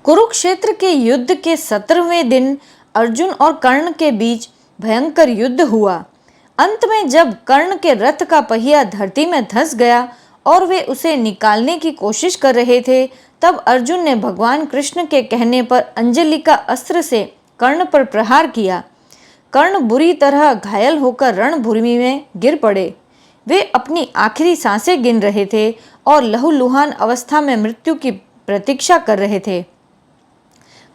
कुरुक्षेत्र के युद्ध के 17वें दिन अर्जुन और कर्ण के बीच भयंकर युद्ध हुआ। अंत में जब कर्ण के रथ का पहिया धरती में धंस गया और वे उसे निकालने की कोशिश कर रहे थे, तब अर्जुन ने भगवान कृष्ण के कहने पर अंजलि का अस्त्र से कर्ण पर प्रहार किया। कर्ण बुरी तरह घायल होकर रणभूमि में गिर पड़े। वे अपनी आखिरी सांसें गिन रहे थे और लहूलुहान अवस्था में मृत्यु की प्रतीक्षा कर रहे थे।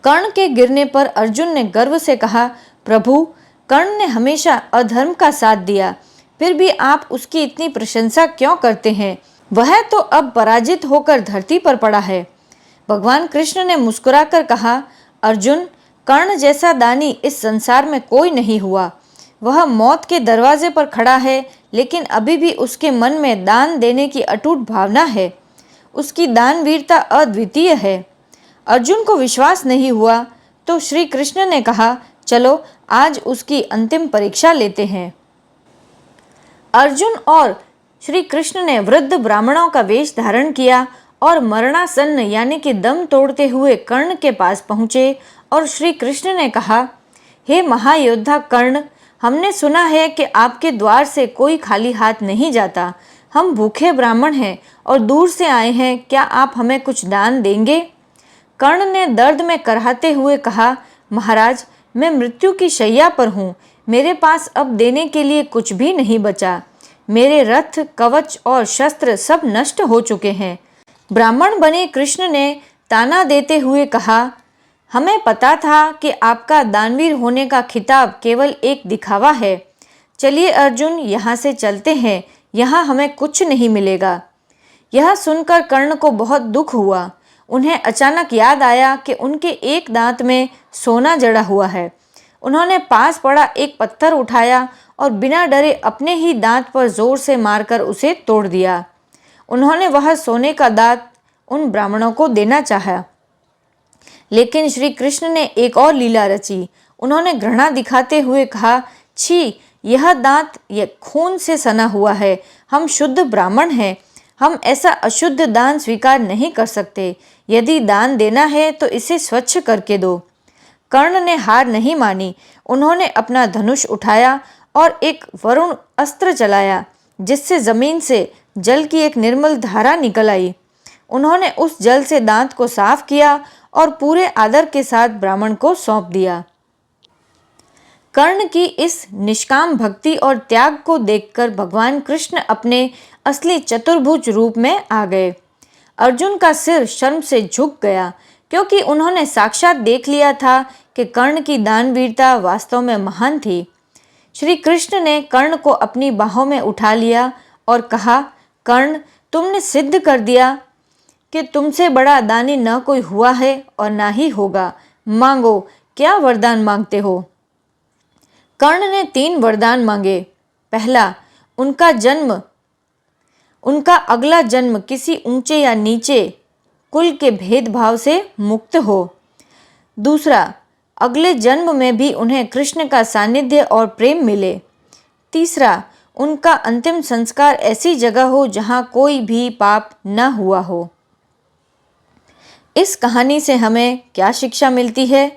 कर्ण के गिरने पर अर्जुन ने गर्व से कहा, प्रभु, कर्ण ने हमेशा अधर्म का साथ दिया, फिर भी आप उसकी इतनी प्रशंसा क्यों करते हैं? वह तो अब पराजित होकर धरती पर पड़ा है। भगवान कृष्ण ने मुस्कुराकर कहा, अर्जुन, कर्ण जैसा दानी इस संसार में कोई नहीं हुआ। वह मौत के दरवाजे पर खड़ा है, लेकिन अभी भी उसके मन में दान देने की अटूट भावना है। उसकी दानवीरता अद्वितीय है। अर्जुन को विश्वास नहीं हुआ तो श्री कृष्ण ने कहा, चलो आज उसकी अंतिम परीक्षा लेते हैं। अर्जुन और श्री कृष्ण ने वृद्ध ब्राह्मणों का वेश धारण किया और मरणासन्न यानी कि दम तोड़ते हुए कर्ण के पास पहुँचे और श्री कृष्ण ने कहा, हे महायोद्धा कर्ण, हमने सुना है कि आपके द्वार से कोई खाली हाथ नहीं जाता। हम भूखे ब्राह्मण हैं और दूर से आए हैं, क्या आप हमें कुछ दान देंगे? कर्ण ने दर्द में कराहते हुए कहा, महाराज, मैं मृत्यु की शैया पर हूँ। मेरे पास अब देने के लिए कुछ भी नहीं बचा। मेरे रथ, कवच और शस्त्र सब नष्ट हो चुके हैं। ब्राह्मण बने कृष्ण ने ताना देते हुए कहा, हमें पता था कि आपका दानवीर होने का खिताब केवल एक दिखावा है। चलिए अर्जुन, यहाँ से चलते हैं, यहाँ हमें कुछ नहीं मिलेगा। यह सुनकर कर्ण को बहुत दुख हुआ। उन्हें अचानक याद आया कि उनके एक दांत में सोना जड़ा हुआ है। उन्होंने पास पड़ा एक पत्थर उठाया और बिना डरे अपने ही दांत पर जोर से मारकर उसे तोड़ दिया। उन्होंने वह सोने का दांत उन ब्राह्मणों को देना चाहा, लेकिन श्री कृष्ण ने एक और लीला रची। उन्होंने घृणा दिखाते हुए कहा, छी, यह दांत खून से सना हुआ है। हम शुद्ध ब्राह्मण हैं, हम ऐसा अशुद्ध दान स्वीकार नहीं कर सकते। यदि दान देना है तो इसे स्वच्छ करके दो। कर्ण ने हार नहीं मानी। उन्होंने अपना धनुष उठाया और एक वरुण अस्त्र चलाया, जिससे जमीन से जल की एक निर्मल धारा निकल आई। उन्होंने उस जल से दांत को साफ किया और पूरे आदर के साथ ब्राह्मण को सौंप दिया। कर्ण की इस निष्काम भक्ति और त्याग को देखकर भगवान कृष्ण अपने असली चतुर्भुज रूप में आ गए। अर्जुन का सिर शर्म से झुक गया, क्योंकि उन्होंने साक्षात देख लिया था कि कर्ण की दानवीरता वास्तव में महान थी। श्री कृष्ण ने कर्ण को अपनी बाहों में उठा लिया और कहा, कर्ण, तुमने सिद्ध कर दिया कि तुमसे बड़ा दानी न कोई हुआ है और ना ही होगा। मांगो, क्या वरदान मांगते हो? कर्ण ने 3 वरदान मांगे। पहला, उनका अगला जन्म किसी ऊंचे या नीचे कुल के भेदभाव से मुक्त हो। दूसरा, अगले जन्म में भी उन्हें कृष्ण का सानिध्य और प्रेम मिले। तीसरा, उनका अंतिम संस्कार ऐसी जगह हो जहां कोई भी पाप न हुआ हो। इस कहानी से हमें क्या शिक्षा मिलती है?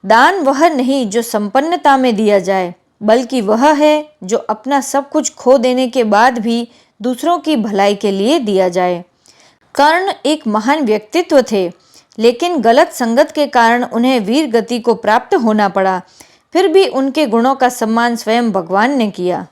दान वह नहीं जो संपन्नता में दिया जाए, बल्कि वह है जो अपना सब कुछ खो देने के बाद भी दूसरों की भलाई के लिए दिया जाए। कर्ण एक महान व्यक्तित्व थे, लेकिन गलत संगत के कारण उन्हें वीर गति को प्राप्त होना पड़ा। फिर भी उनके गुणों का सम्मान स्वयं भगवान ने किया।